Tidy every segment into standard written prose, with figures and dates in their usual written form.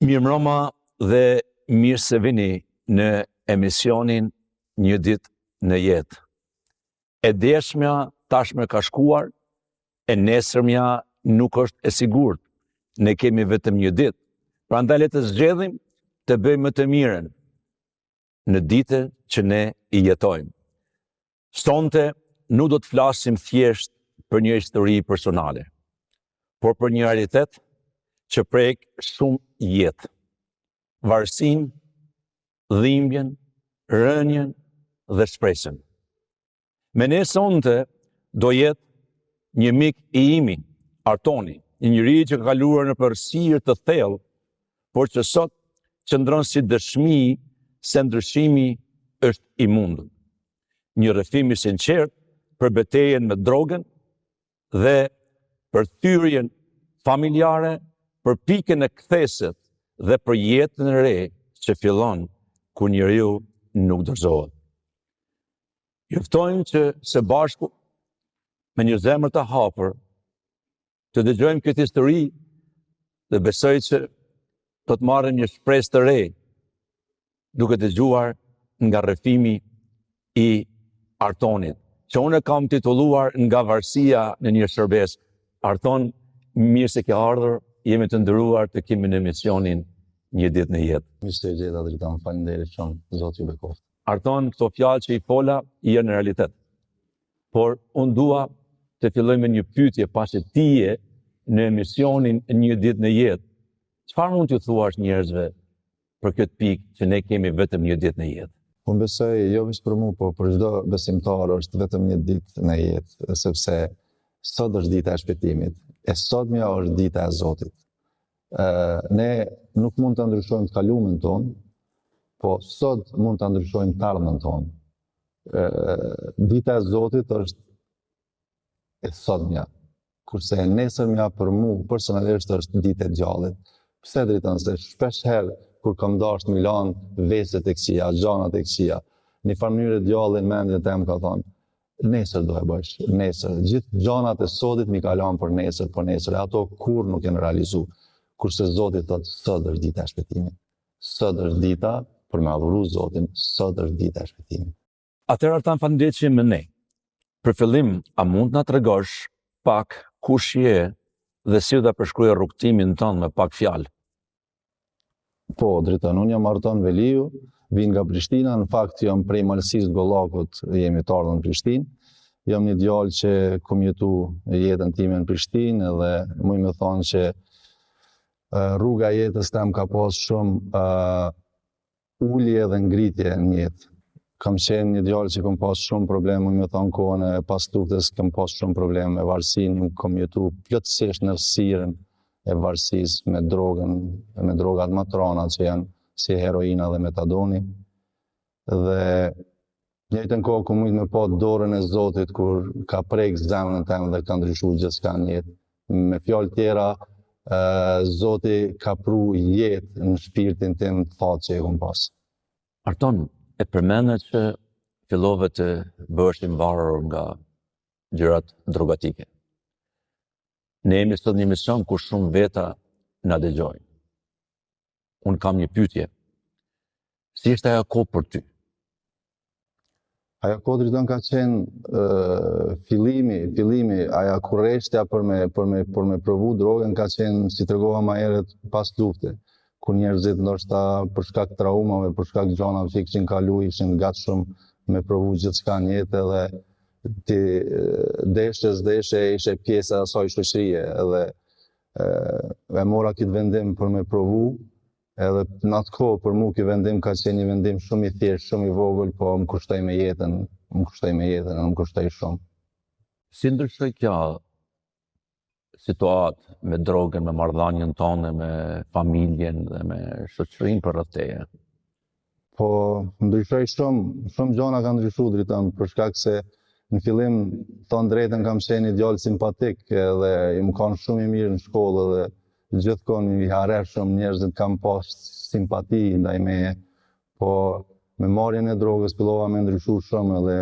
Mirëmbrëma dhe mirë se vini në emisionin Një ditë në jetë. E deshmja tashmë ka shkuar, e nesërmja nuk është e sigurt. Ne kemi vetëm një ditë. Prandaj le të zgjedhim të bëjmë më të mirën në ditën që ne i jetojmë. Sonte nuk do të flasim thjesht për një histori personale, por për një realitet që prek shumë jetë. Varësinë, dhimbjen, rënjen dhe shpresën. Me ne sonte do jetë një mik i imi, Artoni, një njeri që ka kaluar në përsirë të thellë, por që sot qëndron si dëshmi se ndryshimi është i mundur. Një rrëfim i sinqert për betejën me drogën dhe për thyrjen familjare, për pikën e kthesit dhe për jetën e re që fillon kur njeriu nuk dorëzohet. Ju ftojmë që së bashku me një zemër të hapur të dëgjojmë këtë histori dhe besoj që do të marrim një shpresë të re duke dëgjuar nga rrëfimi i Artonit, që unë kam titulluar Nga varësia në një shërbes. Arton, mirë se ke ardhur, jemi të nderuar të kemi në emisionin Një ditë në jetë. Mirë se gjeta Dritan, faleminderit shumë, Zoti ju bekoft. Arton, këto fjalë që i fola janë në realitet. Por unë dua të filloj me një pyetje pasi ti je në emisionin Një ditë në jetë. Çfarë mund t'ju thuash njerëzve për këtë pikë që ne kemi vetëm një ditë në jetë? Unë besoj jo vetëm për mua, por për çdo besimtar është vetëm një ditë në jetë, sepse sot është dita e shpëtimit, e sotmja është dita e Zotit. Ne nuk mund të ndryshojmë të kalumin tonë, po sot mund të ndryshojmë të ardhmen tonë. Dita e Zotit është e sotmja, kurse e nesërmja për mua personalisht është ditë e gjallit. Pse Dritan, se shpesh herë kur kam dashur mi lan veset e këqija, gjanat e këqija, në një mënyrë djallin mendjen tem ka thonë, nesër do e bësh, nesër. Gjithë gjanat e sotit mi ka lanë për nesër, e ato kur nuk janë realizuar. Kurse Zoti thotë, sot është dita e shpëtimit. Sot është dita për me adhuru Zotin, sot është dita e shpëtimit. Atëherë Artan, faleminderit që je me ne. Për fillim, a mund na tregosh pak kush je dhe si do ta përshkruaj rrugtimin tënd me pak fjalë? Po, Dritan, unë jam Arton Veliu, vin nga Prishtina, në fakt jam prej Malësisë Gollakut, jemi të ardhur në Prishtinë. Jam një djalë që kam jetu jetën time në Prishtinë dhe muj me thonë që rruga e jetës tem ka pas shumë ulje dhe ngritje në jetë. Kam qenë një djalë që kam pas shumë probleme, me thonë kohën e pas luftës kam pas shumë probleme me varësinë, kam jetu plotësisht në errësirën e varësisë me drogën, me drogat më të rënda që janë si heroina dhe metadoni. Dhe njëjtën kohë ku mujt me pa dorën e Zotit kur ka prek zemrën tem dhe ka ndryshuar gjithçka në jetë. Me fjalë tjera, Zoti ka pru jetë në shpirtin tim të thatë që e kom pas. Arton, e përmendë që fillove të bëhesh i mbarur nga gjërat drogatike. Ne jemi sot një mision ku shumë veta na dëgjojnë. Unë kam një pyetje. Si ishte ajo kohë për ty? Ajo kohë Dritan ka qenë fillimi, aja kurreshtja për me provu drogën ka qenë, si tregova më herët, pas lufte, kur njerëzit ndoshta për shkak traumave, për shkak gjanave që i kishin kalu, ishin gatshëm me provu gjithçka në jetë dhe ti deshe ishe pjesë e asaj shoqërie edhe e mora këtë vendim për me provu. Edhe në atë kohë për mua ky vendim ka qenë një vendim shumë i thjeshtë, shumë i vogël, po më kushtoi me jetën, më kushtoi shumë. Si ndryshoi kjo situatë me drogën, me marrëdhënien tonë, me familjen dhe me shoqërinë përreth teje? Po ndryshoi shumë gjëra kanë ndryshuar Dritan, për shkak se në fillim, thonë drejtën, kam qenë një djalë simpatik edhe më kanë shumë i mirë në shkollë dhe gjithkohë i harreshëm, njerëzit kam pas simpati ndaj meje, po me marrjen e drogës fillova me ndryshu shumë edhe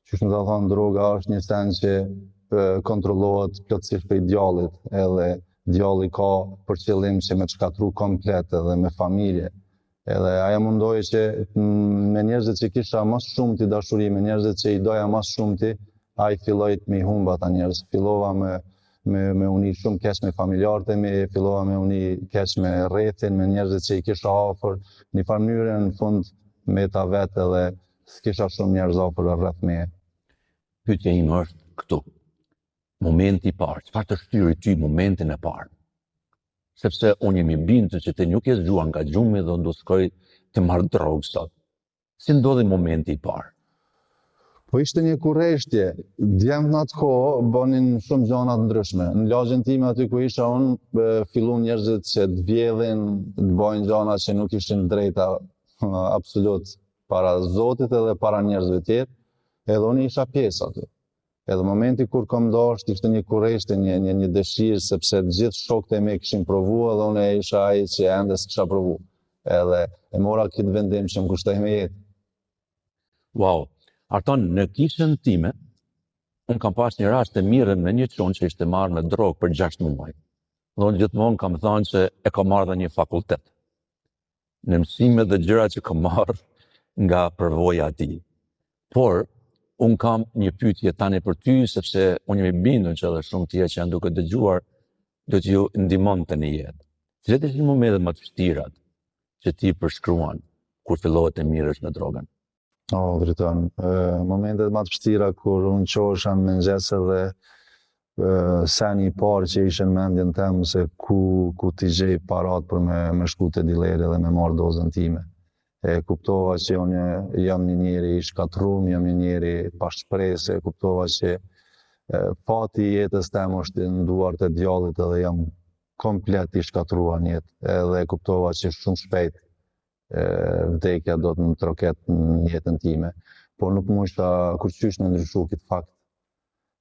qysh më ta thonë, droga është një sen që kontrollohet plotësisht prej djallit edhe djalli ka për qëllim që me të shkatru komplet edhe me familje. Edhe aja mundoj që me njerëzit që kisha mas shumë të dashuri, me njerëzit që i doja mas shumë të, a i filloj të mi humba ta njerëz. Fillova me uni shumë keq me familjarët e mi, fillova me uni keq me rrethin, me njerëzit që i kisha afër, një farë mënyrë në fund me ta vetë edhe s'kisha shumë njerëz afër rreth meje. Pyetja ime është këtu. Momenti i parë, çfarë të shtyri ty momentin e parë? Sepse unë jam i bindur që ti nuk je zgjuar nga gjumi dhe do shkoj të marr drogë sot. Si ndodhi momenti i parë? Po ishte një kurreshtje, djemt në atë kohë bënin shumë gjëra të ndryshme. Në lagjen time aty ku isha unë, filluan njerëzit që të vjedhin, të bëjnë gjëra që nuk ishin drejta absolut para Zotit edhe para njerëzve tjerë, edhe unë isha pjesë aty. Edhe momenti kur kom dashur ishte një kurreshtje, një dëshirë, sepse të gjithë shokët e mi kishin provu edhe unë isha ai që ende s'kisha provu. Edhe e mora këtë vendim që më kushtoi me jetë. Wow, Arton, në kishën time, unë kam pas një rast të mirë me një çun që ishte marrë me drogë për 6 muaj. Dhe unë gjithmonë kam thënë që e kam marrë dhe një fakultet. Në mësimet dhe gjërat që kam marrë nga përvoja e tij. Por unë kam një pyetje tani për ty, sepse unë jam i bindur që edhe shumë tjerë që janë duke dëgjuar do t'ju ndihmonte në jetë. Cilat ishin momentet më të vështirat që ti përshkruan kur fillove të mirësh me drogën? Driton, momentet më të vështira kur unë qohesha në mëngjes edhe seni i parë që ishte në mendjen tem se ku t'i gjej parat për me shku te dileri dhe me marrë dozën time. E kuptova që unë jam një njeri i shkatrum, jam një njeri pa shpresë, kuptova që fati i jetës tem është në duart e djallit edhe jam komplet i shkatruar në jetë. Edhe kuptova që shumë shpejt vdekja do të më troket në jetën time. Por nuk musha kurqysh me ndryshu këtë fakt.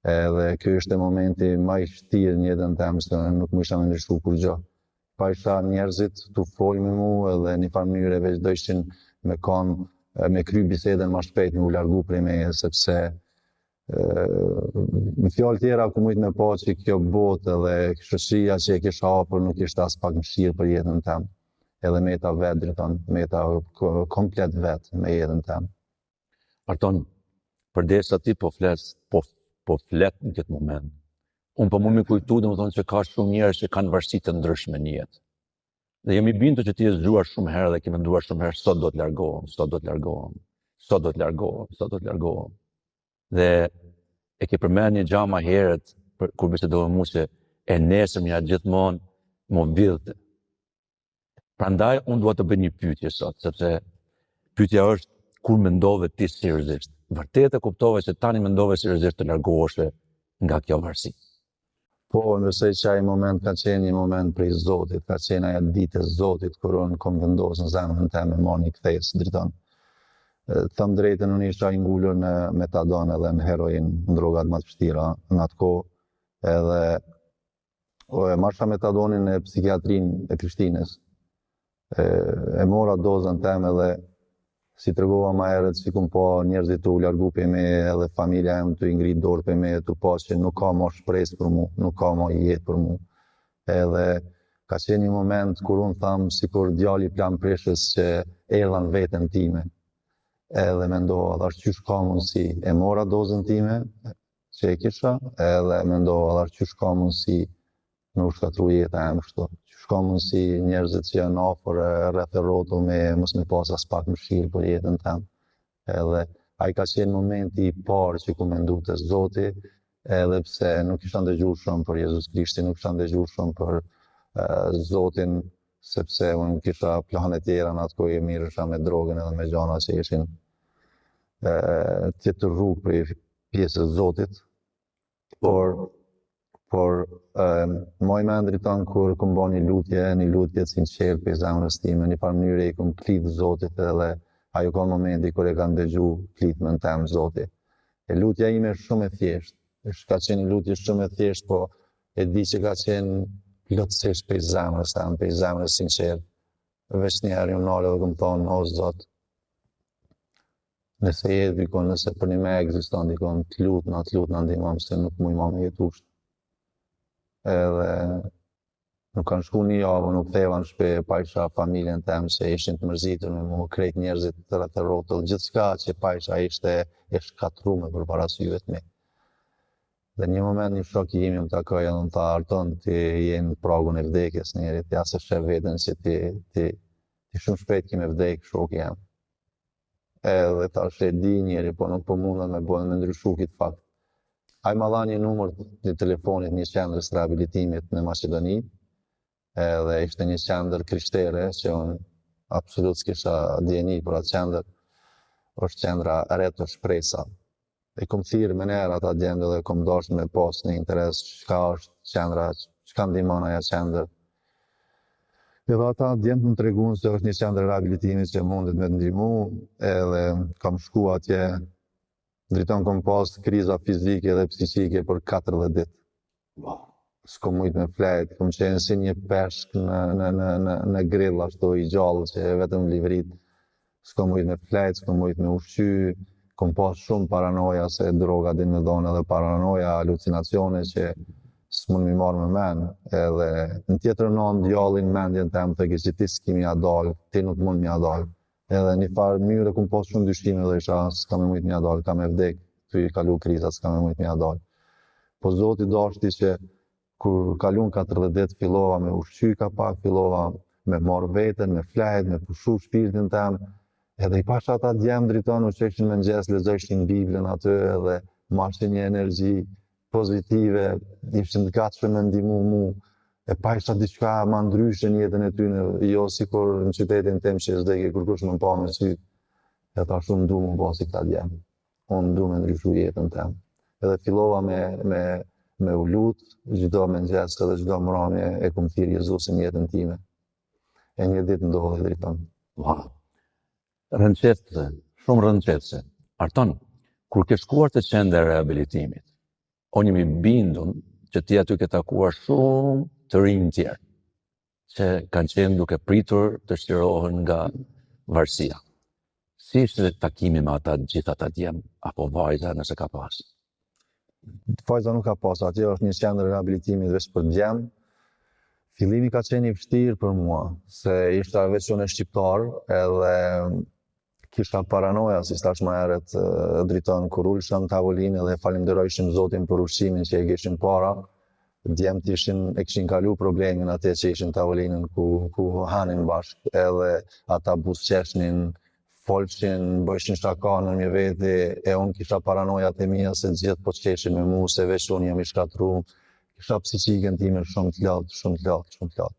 Edhe ky ishte momenti më i vështirë në jetën tem, se nuk musha me ndryshu kur gjë. Pa isha njerëzit të folë me mu edhe një farë mënyre veç do ishin me kry biseden ma shpejt me u largu prej meje, sepse në fjalë tjera ku mujt me pa që kjo botë edhe shoqëria që e kisha hapur nuk ishte as pak mëshirë për jetën tem. Edhe me ta vetë drejton, me ta komplet vetë me jetën tem. Arton, përderisa ti po flet në këtë moment, unë po mund me kujtu dhe më thonë që ka shumë njerëz që kanë varësi të ndryshme në jetë. Dhe jam i bindur që ti je zgjuar shumë herë dhe ke menduar shumë herë sot do të largohem, sot do të largohem, sot do të largohem, sot do të largohem. Dhe e ke përmendur një gjë më herët kur bisedova me mua se e nesërmja gjithmonë më vjedhte. Prandaj unë dua të bëj një pyetje sot, sepse pyetja është kur mendove ti seriozisht. Vërtet e kuptove se tani mendove seriozisht të largohesh nga kjo varësi. Po, nëse që ai moment ka qenë një moment prej Zotit, ka qenë aja ditë e Zotit, kur unë kom vendosur në zemrën time me marrë një kthesë drejton. Thëmë drejtën, unë isha i ngulur në metadon edhe në heroin, në drogat më të vështira në atë kohë, edhe marsha metadonin në psikiatrinë e Prishtinës. E mora dozën time edhe si tregova më herët, si kum pa njerëzit të u largu për me edhe familja em të ngrit dorë për me, të pa që nuk ka më shpresë për mu, nuk ka më jetë për mu. Edhe ka qenë një moment kur unë thamë sikur djali plan prishës që erdhan veten time. Edhe mendova, thash qysh ka mundësi, e mora dozën time që e kisha, edhe mendova, thash qysh ka mundësi me u shkatru jeta em kështu. Ka mundësi njerëzit që janë afër rreth e rrotull me mos me pas as pak mëshirë për jetën tem. Edhe ai ka qenë momenti i parë që ku mendu te Zoti, edhe pse nuk isha ndëgjuar shumë për Jezus Krishtin, nuk isha ndëgjuar shumë për Zotin, sepse unë kisha plane tjera në atë kohë e mirësha me drogën edhe me gjana që ishin tjetër rrugë për pjesës Zotit. Por moj me ndriton kur këm bo një lutje sinqert për zemrës time, një farë mënyre i këm klitë Zotit edhe ajo ka momenti kur e kanë dëgju klitmën tem Zotit. E lutja ime është shumë e thjeshtë, ka qenë një lutje shumë e thjeshtë, po e di që ka qenë plotësisht për zemrës tem, për zemrës sinqert. Veç një herë ju nalë dhe këm thonë, o Zot, nëse jetë bikon, nëse për një me egziston dikon, të lutë na ndihmam se nuk muj ma me jetu shtë. Edhe Nuk kanë shku një javë, nuk theva në shpe, pa isha familjen tem që ishin të mërzitur me mu, krejt njerëzit të rreth e rrotëll, gjithçka që pa isha ishte e shkatrume për para syve të mi. Dhe një moment një shok i imi më takoj edhe më tha, Arton, ti je në pragun e vdekjes njerit, ja se shef veten që ti shumë shpejt ki me vdek, shoku jam. Edhe tash e di njeri, po nuk po mundet me bojnë me ndryshu këtë fakt. Ai ma dha një numër të telefonit një qendrës rehabilitimit në Maqedoni, edhe ishte një qendër krishtere që unë absolut s'kisha djeni për atë qendër, është qendra Reto Shpresa. E kom thirrë me njerë ata djendë dhe kom dash me pas një interes çka është qendra, çka ndihmon ajo qendër. Edhe ata djendë më treguan se është një qendër rehabilitimit që mundet me të ndihmu, edhe kam shku atje, driton kom pas kriza fizike dhe psiqike për 40 ditë. Wow. S'kom mujt me flejt, kom qenë si një peshk në grill ashtu i gjallë që vetëm livrit. S'kom mujt me flejt, s'kom mujt me ushqy, kom pas shumë paranoja se droga din me dhona dhe paranoja, halucinacione që s'mun mi marrë me men, edhe në tjetër nënë djallin mendjen tem të që ti s'ki mi adal, ti nuk mund mi adal. Edhe një farë mënyrë kom pas shumë dyshime dhe isha s'ka me mujt mi adal, ka me vdek, ty i kalu krizat, s'ka me mujt mi adal. Po Zoti dashti që kur kalun 40 ditë fillova me ushqy ka pak, fillova me marrë veten, me flejt, me pushu shpirtin tem, edhe i pasha ata djemë driton, u qeshin me ngjes, lexojshin Biblën aty edhe marrshin një energji pozitive, ishin të gatshëm me ndihmu mu, e pa isha diçka ma ndryshe në jetën e tyne, jo sikur në qytetin tim që s'deki kërkush më pa me sy, e ta shumë du më basi këta djemë, unë du me ndryshu jetën tem. Edhe fillova me u lut, çdo mëngjes edhe çdo mbrëmje e kum thirr Jezusin në jetën time. E një ditë ndodhi drejton. Wow. Rëndësishme, shumë rëndësishme. Arton, kur ke shkuar te qendra e rehabilitimit, unë jam i bindur që ti aty ke takuar shumë të rinj tjerë, që kanë qenë duke pritur të shlirohen nga varësia. Si ishte takimi me ata gjithë ata djemë, apo vajza nëse ka pas? Vajza nuk ka pas, atje është një qendër rehabilitimit veç për djemë. Fillimi ka qenë i vështirë për mua, se ishta veç unë shqiptar, edhe kisha paranoja, si stash më herët driton, kur ulsha në tavolinë dhe falenderojshim Zotin për ushqimin që e kishin para. Djemt e kishin kalu problemin atë që ishin tavolinën ku hanin bashkë, edhe ata buzëqeshnin, folshin, bëjshin shaka në një veti, e unë kisha paranojat e mija se gjithë po qeshin me mu, se veç unë jam i shkatru, kisha psiqiken time shumë të lartë.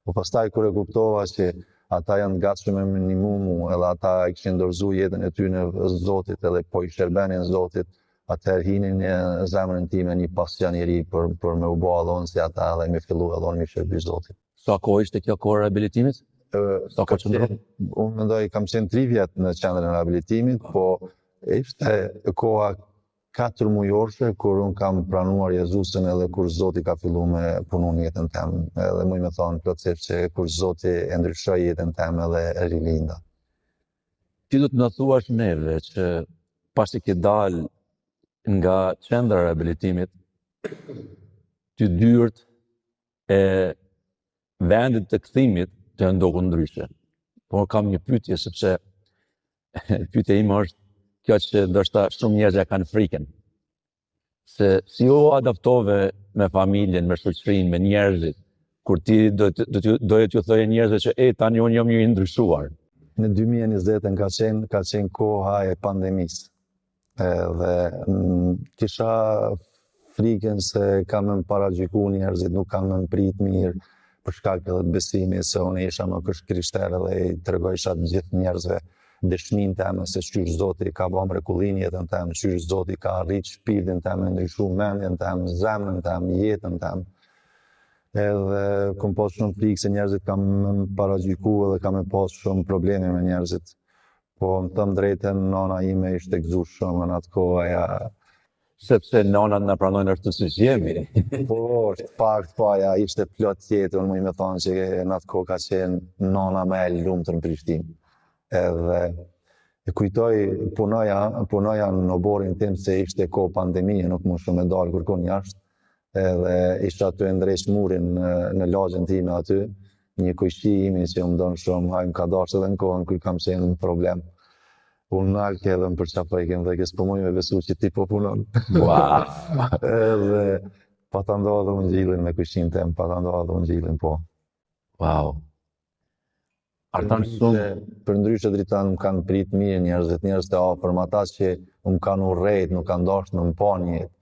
Po pastaj kur e kuptova që ata janë gatshëm me ndihmu mu, edhe ata e kishin dorëzu jetën e tyre Zotit edhe po i shërbenin Zotit, atëherë hinin në zemrën time një pasion i ri për me u bë edhe si ata dhe me fillu edhe unë me shërby Zotit. Sa kohë ishte kjo kohë rehabilitimit? Unë mendoj kam qenë 3 vjetë në qendrën e rehabilitimit, po ishte koha 4 mujorshë kur unë kam pranuar Jezusin edhe kur Zoti ka fillu me punu në jetën tem. Edhe muj me thonë plotësisht që kur Zoti e ndryshoi jetën tem edhe e rilinda. Ti do të na thuash neve që pasi ke dalë nga qendra e rehabilitimit, ty dyert e vendit të kthimit të ndoku ndryshe. Por kam një pyetje sepse pyetja ime është kjo që ndoshta shumë njerëz ja kanë frikën. Se si u adaptove me familjen, me shoqërinë, me njerëzit, kur ti doje t'ju thoje njerëzve që tani unë jam një i ndryshuar. Në 2020 ka qenë koha e pandemisë. Dhe kisha frikën se kam me më paragjyku njerëzit, nuk kam me më prit mirë, për shkak edhe të besimit, se unë isha më krishter dhe i tregojsha të gjithë njerëzve dëshminë time se qysh Zoti ka bërë mrekullinë jetën time, qysh Zoti ka arrit shpirtin time, ndryshu mendjen time, zemrën time, jetën time. Edhe kom pas shumë frikë se njerëzit kam më paragjyku edhe kam pas shumë probleme me njerëzit. Po më thëmë drejten, nana ime ishte gëzu shumë në atë kohë, Sepse nanat na pranojnë ashtu siç jemi. Po, është fakt, po aja ishte plot tjetër, unë me thonë që në atë kohë ka qenë nana me e lumtur në Prishtinë. Edhe e kujtoj punoja në oborin tim se ishte kohë pandemie, nuk mund shumë me dalë kërkon jashtë. edhe isha të ndreq murin në lagjen time aty, një kujshi imi që më donë shumë, më ka dashur edhe në kohën kur kam qenë në problem. Unë nalke edhe më përqapojken dhe kësë përmoj me besu që ti po punon. Wow. Edhe pa ta ndohë dhe unë gjillin me kujshin tem, pa ta ndohë dhe unë gjillin po. Wow. Artan shumë. Për ndryshe dritan më kanë prit mirë njerëzit e afër, më ata që më kanë urrejt, nuk kanë dashur në më pa një jetë.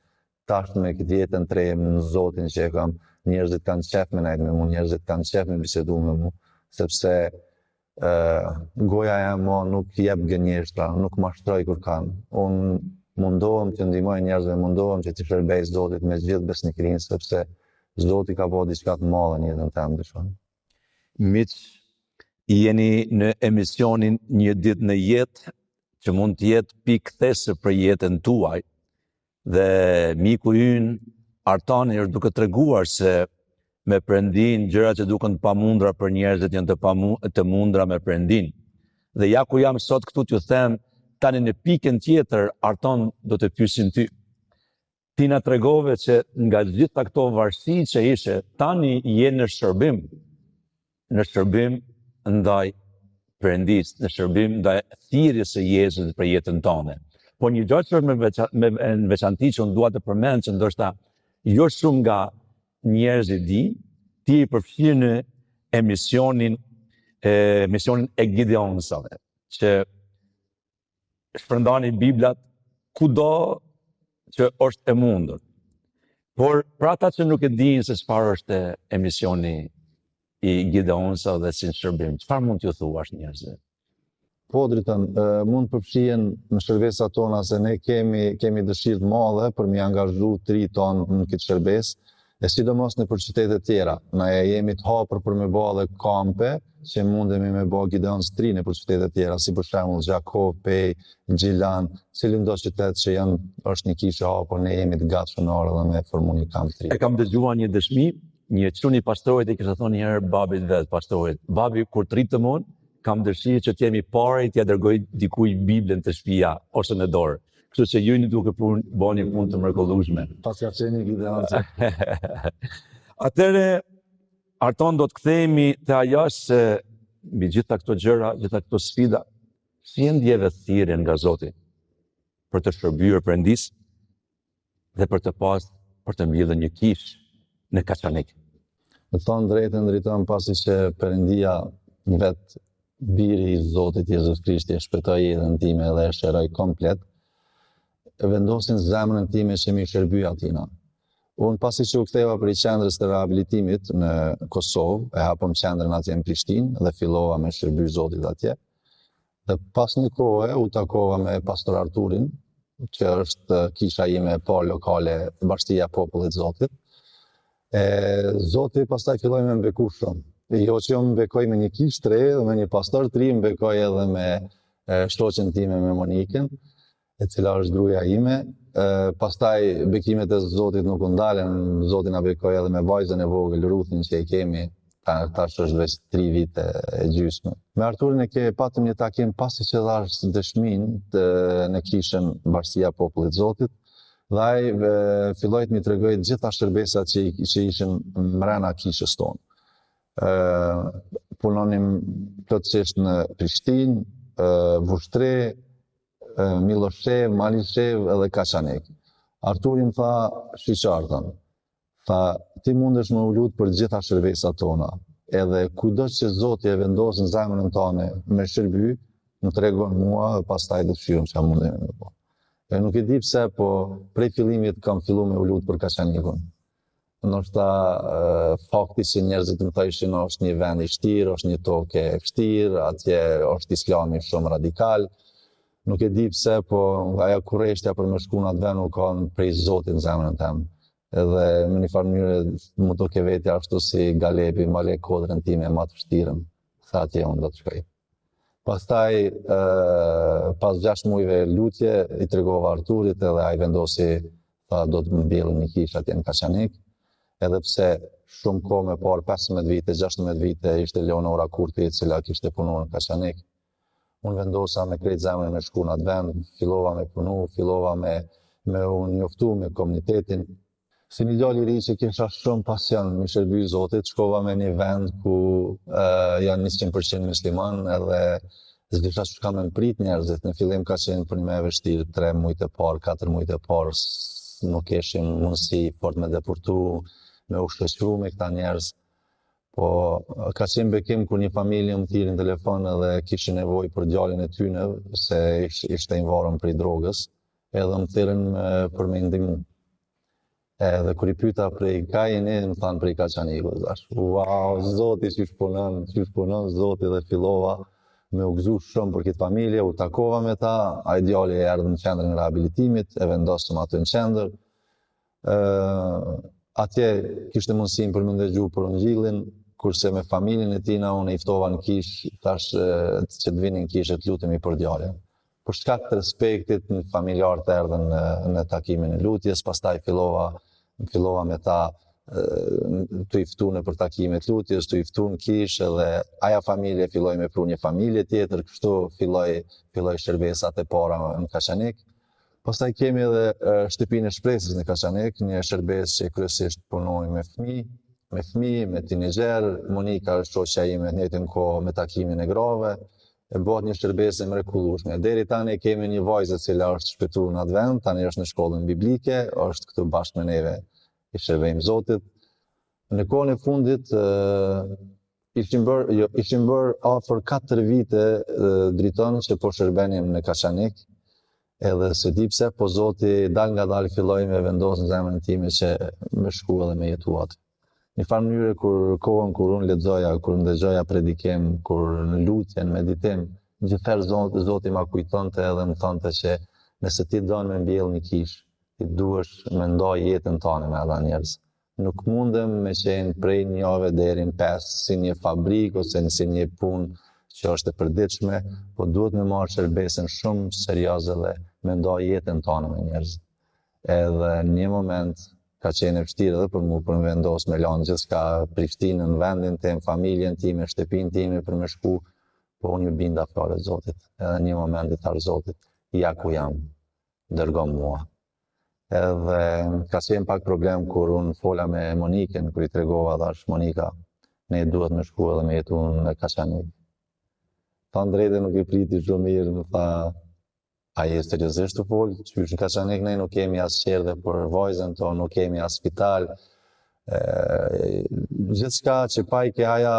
Tash me këtë jetën tre në Zotin që e kam, njerëzit kanë qef me najtë me mu, njerëzit kanë qef me bisedu me mu, sepse goja e mo nuk jep gënjeshtra, nuk mashtroj kur kanë. Unë mundohem të ndihmoj njerëzve, mundohem që të shërbej Zotit me gjithë besnikrinë, sepse Zoti ka bëu diçka të madhe në jetën time dëshon. Miq, jeni në emisionin Një ditë në jetë, që mund të jetë pikëthesë për jetën tuaj. Dhe miku ynë, Artani, është duke treguar se me Perëndin gjërat që duken të pamundra për njerëzit janë të mundra me Perëndin. Dhe ja ku jam sot këtu t'ju them, tani në pikën tjetër, Arton do të pyesin ty. Ti na tregove që nga gjitha këto varësi që ishe, tani je në shërbim ndaj Perëndis, në shërbim ndaj thirrjes së Jezusit për jetën tonë. Po një gjë që me veçanti që unë dua të përmend që ndoshta jo shumë nga njerëzit di, ti i përfshirë në emisionin e Gideonsave, që shpërndani Biblat kudo që është e mundur. Por për ata që nuk e dinë se çfarë është emisioni i Gideonsave dhe si në shërbim, çfarë mund t'ju thuash njerëzve? Po, drejton, mund përfshihen në shërbesat tona se ne kemi dëshirë të madhe për mi angazhu tri tonë në këtë shërbes, e sidomos në për qytetet tjera. Na jemi të hapur për me bë edhe kampe, që mundemi me bë Gideons 3 në për qytetet tjera, si për shembull Gjakov, Pej, Gjilan, cilin do qytet që është një kishë hapur, ne jemi të gatshëm dhe me formu një kamp 3. E kam dëgjuar një dëshmi, një çuni pastorit i kishte thonë një herë babit vet, pastorit, babi kur të rritë më, kam dëshirë që t'jemi pare t'ja dërgoj dikuj Biblën të shtëpia ose në dorë. Kështu që ju një duke bëni punë të mrekullueshme. Pas ka qenë Gideonse. Atëre, Arton, do të kthehemi te ajo se mbi gjitha këto gjëra, gjitha këto sfida, si e ndjeve thirrjen nga Zoti për të shërbyer Perëndis dhe për të mbjellë një kishë në Kaçanik. Të thonë drejtën pasi që Perëndia vetë biri i Zotit Jezus Krishti e shpëtoi jetën time dhe e shëroi komplet, vendosin zemrën time që mi shërby atina. Unë pasi që u ktheva për i qendrës të rehabilitimit në Kosovë, e hapëm qendrën atje në Prishtinë dhe fillova me shërby Zotit atje. Dhe pas një kohë u takova me pastor Arturin, që është kisha ime e parë lokale Bashkia e Popullit Zotit. Zoti pastaj filloi me mbeku shumë. Jo që më bekoj me një kishë tre dhe me një pastor tri, më bekoj edhe me shoqen time me Monikën, e cila është gruaja ime. Pastaj bekimet e Zotit nuk u ndalen, Zoti na bekoj edhe me vajzën e vogël Ruthin që e kemi, tash është veç 3 vite e gjysmë. Me Arturin patëm një takim pasi që dhash dëshminë në kishën Bashkia e Popullit Zotit, dhe ai filloi të më tregoj të gjitha shërbesat që ishin mrena kishës tonë. Punonim plotësisht në Prishtinë, Vushtre, Miloshev, Malishev edhe Kaçanik. Arturin tha, shiqartën, tha, ti mundesh me u lut për gjitha shërbesat tona, edhe kudo që Zoti e vendos në zemrën tonë me shërby, më tregon mua dhe pastaj do të shijojmë çfarë mundemi me bë. E nuk e di pse, po prej fillimit kam filluar me u lut për Kaçanikun. Ndoshta fakti që njerëzit më thoshin është një vend i vështirë, është një tokë e vështirë, atje është islami shumë radikal. Nuk e di pse, po ajo kurreshtja për me shku në atë vend nuk ka prej Zotit në zemrën tem. Edhe në një farë mënyrë më duke vetja ashtu si Galepi, mbale kodrën time më të vështirën. Tha atje unë do të shkoj. Pastaj, pas 6 muajve lutje, i tregova Arturit edhe ai vendosi, tha do të mbjellë një kishë atje në Kaçanik. Edhe pse shumë kohë me parë 15 vite, 16 vite, ishte Leonora Kurti, e cila kishte punuar në Kaçanik. Unë vendosa me krejt zemrën me shku në atë vend, fillova me punu, fillova me u njoftu me komunitetin. Si një djalë i ri që kisha shumë pasion me shërby Zotit, shkova me një vend ku janë 100% musliman edhe s'disha që ka me mprit njerëzit. Në fillim ka qenë për një me vështirë, 3 muajt e parë, 4 muajt e parë, nuk keshim mundësi fort me deportu, me u shoqëru me këta njerëz. Po ka qenë bekim kur një familje më thirrën në telefon edhe kishin nevojë për djalin e tyne, se ishte i varur prej drogës, edhe më thirrën për me ndihmu. Edhe kur i pyeta prej ka jeni, më thanë prej Kaçanikut. Thash, wow, Zoti qysh punon Zoti, dhe fillova me u gëzu shumë për këtë familje, u takova me ta, ai djali erdhi në qendrën e rehabilitimit, e vendosëm aty në qendër. Atje kishte mundësinë për me ndëgju për ungjillin, kurse me familjen e tina unë i ftova në kish, thash që të vinin në kish e të lutemi për djalin. Për shkak të respektit, në familjarët erdhen në takimin e lutjes, pastaj fillova me ta të i ftu në për takimet lutjes, të i ftu në kish, edhe aja familje filloi me pru një familje tjetër, kështu filloi shërbesat e para në Kaçanik. Pastaj kemi edhe shtëpinë e shpresës në Kaçanik, një shërbesë që kryesisht punoi me fëmijë, me tinexher. Monika është shoqja ime në njëjtën kohë me takimin e grave. E bëhet një shërbesë e mrekullueshme. Deri tani kemi një vajzë e cila është shpëtuar në atë vend, tani është në shkollën biblike, është këtu bashkë me neve, i shërbejmë Zotit. Në kohën e fundit ishim bërë afër 4 vite driton që po shërbenim në Kaçanik, edhe se di pse, po Zoti dal nga dal filloi me vendosë në zemrën time që me shku edhe me jetu aty. Një farë mënyre kur unë lexoja, kur ndëgjoja predikim, kur në lutje, në meditim, gjithherë Zoti ma kujtonte edhe më thonte që nëse ti don me mbjell një kish, ti duhesh me ndaj jetën tënde me ata njerëz. Nuk mundem me qenë prej 1 jave deri në 5 si një fabrikë ose si një punë që është e përditshme, po duhet me marrë shërbesën shumë serioze dhe me ndaj jetën tënde me njerëz. Edhe në një moment ka qenë e vështirë edhe për mu për me vendos me lanë gjithçka Prishtinën, vendin tim, familjen time, shtëpinë time për me shku, po unë ju binda fjalës Zotit. Edhe një moment i thash Zotit, ja ku jam, dërgo mua. Edhe ka qenë pak problem kur unë fola me Monikën, kur i tregova thash Monika, ne duhet me shku edhe me jetu në Kaçanik. Thanë drejtë nuk i priti shumë mirë, më tha, a je seriozisht të folë, qysh në Kaçanik ne nuk kemi as qerdhe për vajzën tonë, nuk kemi as spital. Gjithçka që pa i ke aja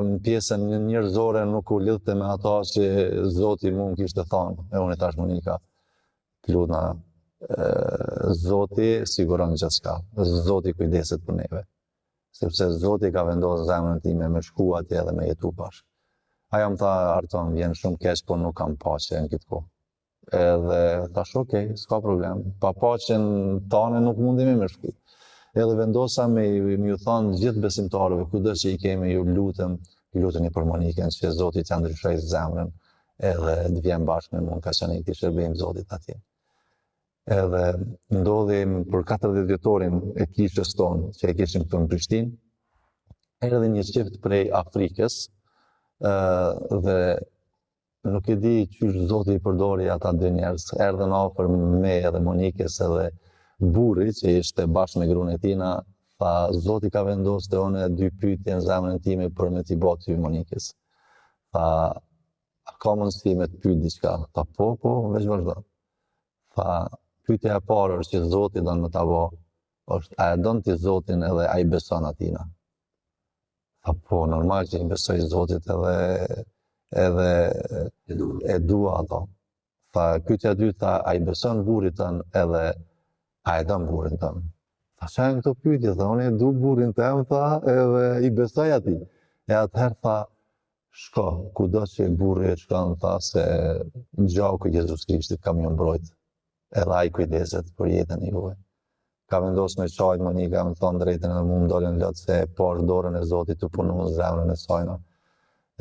në pjesën njerëzore nuk u lidhte me ata që Zoti mu më kishte thonë. E unë i thash Monika, lutna, Zoti siguron gjithçka, Zoti kujdeset për neve. Sepse Zoti ka vendosur zemrën time me shku atje edhe me jetu bashkë. Aja më tha, Arton, vjen shumë keq, por nuk kam paqe në këtë kohë. Edhe thash, okej, s'ka problem, pa paqen tane nuk mundemi me shku. Edhe vendosa me ju thonë gjithë besimtarëve, kudo që i kemi, ju luteni për Monikën, që Zoti t'ja ndryshoj zemrën, edhe të vjen bashkë me mua në Kaçanik, të shërbejmë Zotit atje. Edhe ndodhi për 40 vjetorin e kishës tonë, që e kishim këtu në Prishtinë, erdhi një çift prej Afrikës, dhe nuk e di qysh Zoti i përdori ata 2 njerëz. Erdhën afër me edhe Monikës edhe burri që ishte bashkë me gruan e tina, tha Zoti ka vendosur te unë 2 pyetje në zemrën time për me t'i bë ty Monikës. Tha, a ka mundësi me të pyet diçka? Tha po, veç vazhdo. Tha, pyetja e parë është që Zoti don me ta bë, është a e don ti Zotin edhe a i beson atina? Tha po, normal që i besoj Zotit edhe e dua ato. Tha, pyetja e dytë, a i beson burrit tën edhe a e don burrin tën? Tha, çfarë janë këto pyetje? Tha, unë e du burrin tëm, tha, edhe i besoj atij. E atëherë tha, shko, kudo që burri e shkon, tha, se gjaku i Jezus Krishtit ka më mbrojt, edhe ai kujdeset për jetën e juaj. Ka vendosur me çajt Monika, më thonë drejtën edhe mu më dolën lot se por dorën e Zotit të punu në zemrën e sajna.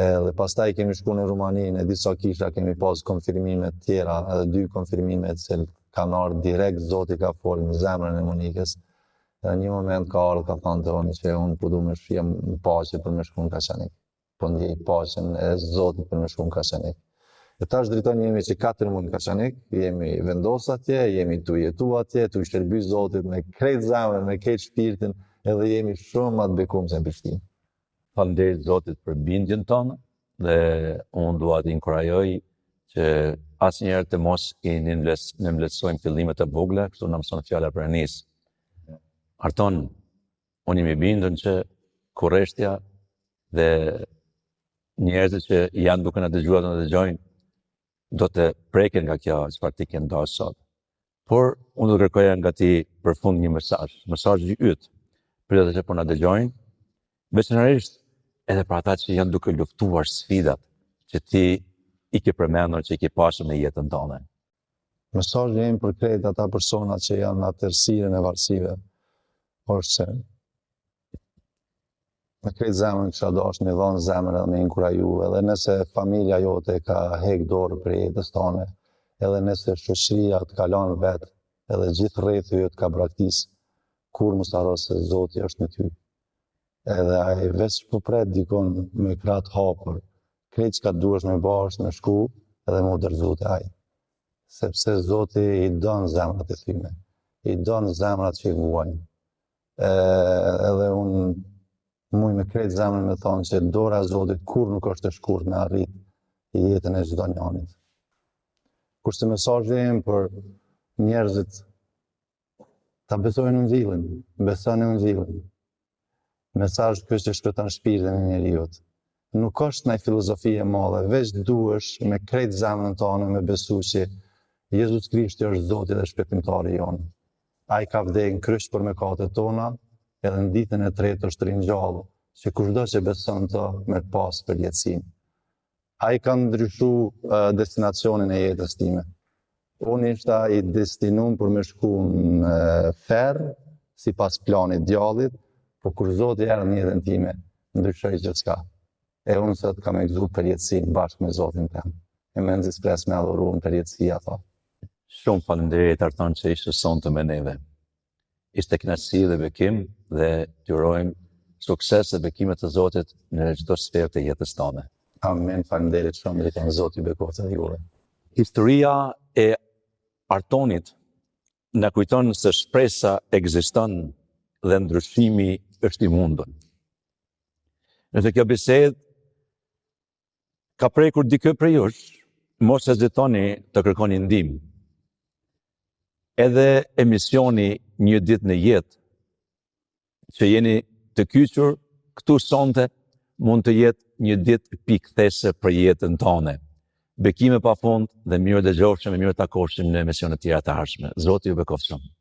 Edhe pastaj kemi shku në Rumani, në disa kisha kemi pas konfirmime tjera, edhe 2 konfirmime që kanë ardhur direkt, Zoti ka folë në zemrën e Monikës. Edhe një moment ka ardhur, ka thënë te unë që unë po du me shjem në paqe për me shku në Kaçanik. Po ndjej paqen e Zotit për me shku në Kaçanik. E tash drejton jemi që 4 muaj në Kaçanik, jemi vendos atje, jemi tu jetu atje, tu shërby Zotit me krejt zemrën, me krejt shpirtin, edhe jemi shumë më të bekum se në Prishtinë. Falënderit Zotit për bindjen tonë dhe unë dua të inkurajoj që asnjëherë të mos i në mbletësojmë fillimet e vogla, kështu na mëson fjala për Enis. Arton, unë jam i bindur që kurreshtja dhe njerëzit që janë duke na dëgjuar dhe na dëgjojnë do të preken nga kjo çfarë ti ke ndosur sot. Por unë do kërkoja nga ti përfund një mesazh i yt për ata që po na dëgjojnë, veçanërisht edhe për ata që janë duke luftuar sfidat që ti i ke përmendur, që i ke pasur në jetën tonë. Mesazhi im për krejt ata persona që janë në atërsiren e varësive, është se me krejt zemrën kisha dashur me dhënë zemrën edhe me inkuraju, edhe nëse familja jote ka hek dorë për jetës tonë, edhe nëse shoqëria të kalon vetë, edhe gjithë rrethi yt ka braktis, kur mos harro se Zoti është me ty. Edhe ai veç po pret dikon me krah hapur, krejt çka duhesh me bash me shku edhe me udhëzu te ai. Sepse Zoti i don zemrat e tyre, i don zemrat që i vuajnë. Edhe unë muj me krejt zemrën me thonë që dora e Zotit kur nuk është e shkurt me arrit i jetën e çdo njanit. Kurse mesazhi im për njerëzit ta besojnë Ungjillin, besoni Ungjillin. Mesazh ky që shpëton shpirtin e njerëzit. Nuk është ndaj filozofi e madhe, veç duhesh me krejt zemrën tonë me besu që Jezus Krishti është Zoti dhe shpëtimtari jonë. Ai ka vdekur në kryq për mëkatet tona, edhe në ditën e tretë është ringjallë, që kushdo që beson të me pas përjetësinë. Ai ka ndryshuar destinacionin e jetës time. Unë ishta i destinuar për me shku në Ferr, sipas planit djallit, por kur Zoti erdhi në jetën time, ndryshoi gjithçka. E unë sot kam e gëzuar përjetësinë bashkë me Zotin tim. E me nxit pres me adhuruar përjetësia ato. Shumë faleminderit Arton që ishe sonte me neve. Ishte kënaqësi dhe bekim dhe t'urojmë sukses dhe bekimet të Zotit në çdo sferë të jetës tonë. Amen, faleminderit shumë dhe kanë Zoti bekoftë dhe juve. Historia e Artonit na kujton se shpresa ekziston dhe ndryshimi është i mundur. Nëse kjo bisedë ka prekur dikë prej jush, mos hezitoni të kërkoni ndihmë. Edhe emisioni Një ditë në jetë, që jeni të kyçur këtu sonte, mund të jetë një ditë pikëthese për jetën tonë. Bekime pafund dhe mirë dëgjofshëm e mirë takoshëm në emisione tjera të ardhshme. Zoti ju bekoftë shumë.